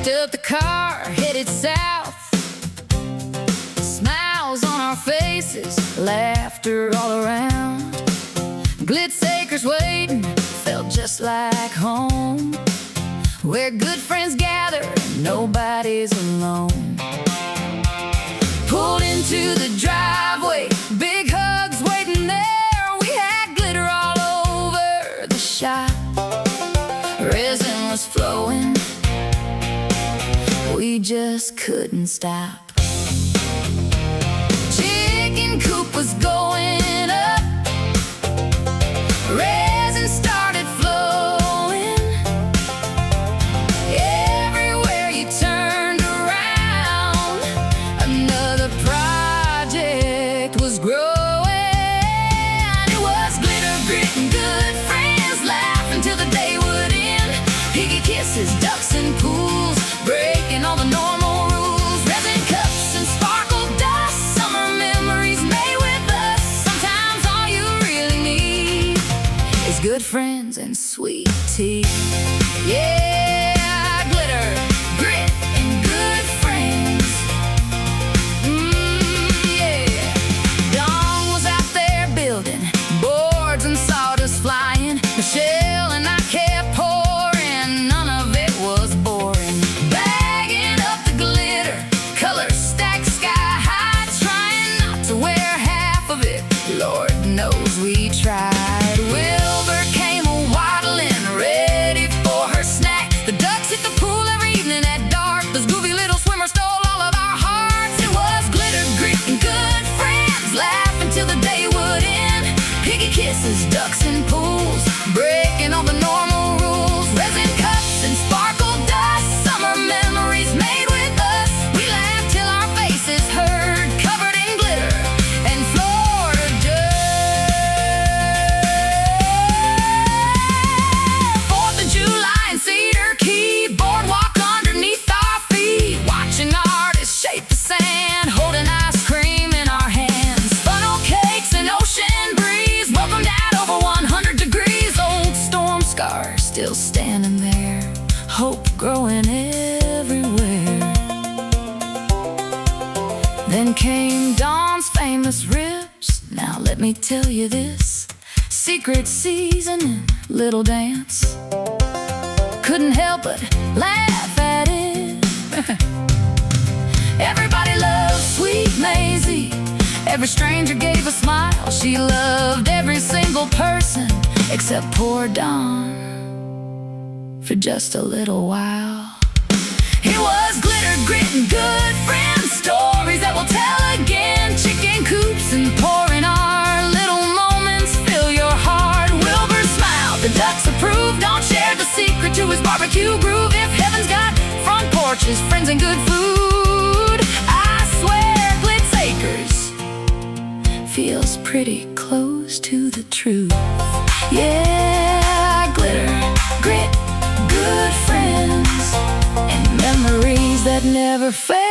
Up the car, headed south. Smiles on our faces, laughter all around. Glitz acres waiting, felt just like home, where good friends gather and nobody's alone. Pulled into the driveway, big hugs waiting there. We had glitter all over the shop. Resin was flowing, we just couldn't stop. Chicken coop was going up, resin started flowing. Everywhere you turned around, another project was growing. It was glitter, grit, and good friends, laughing till the day would end. Piggy kisses, ducks, and pools, breaking all the normal rules. Resin cups and sparkle dust, summer memories made with us. Sometimes all you really need is good friends and sweet tea. Yeah, glitter, grit, and good friends. Yeah. Dawn was out there building, boards and sawdust flying. Michelle and I kept pouring, none of it was boring. Bagging up the glitter, colors stacked sky high, trying not to wear half of it. Lord knows we tried. Wilbur came a-waddling, ready for her snack. The ducks hit the pool every evening at dark. Those goofy little swimmers stole all of our hearts. It was glitter, grit, and good friends, laughing till the day would end. Piggy kisses, ducks, and pools, breaking all the normal rules. Resin cups and sparkle dust, summer memories made with us. We laughed till our faces hurt, covered in glitter and Florida dirt. 4th of July in Cedar Key, boardwalk underneath our feet, watching artists shape the sand, holding ice cream in our hands. Funnel cakes and ocean breeze welcomed at over 100 degrees. Old storm scars still standing there, hope growing everywhere. Then came Dawn's famous ribs. Now let me tell you this secret seasoning, little dance. Couldn't help but laugh at it. Everybody loves sweet Maisie. Every stranger gave a smile. She loved every single person except poor Dawn for just a little while. It was glitter, grit, and good friends, stories that we'll tell again. Chicken coops and pouring, our little moments fill your heart. Wilbur smiled, the ducks approved. Dawn shared the secret to his barbecue groove. If heaven's got front porches, friends, and good food, I swear Glitz acres feels pretty close to the truth. Yeah, glitter, grit, good friends, and memories that never fade.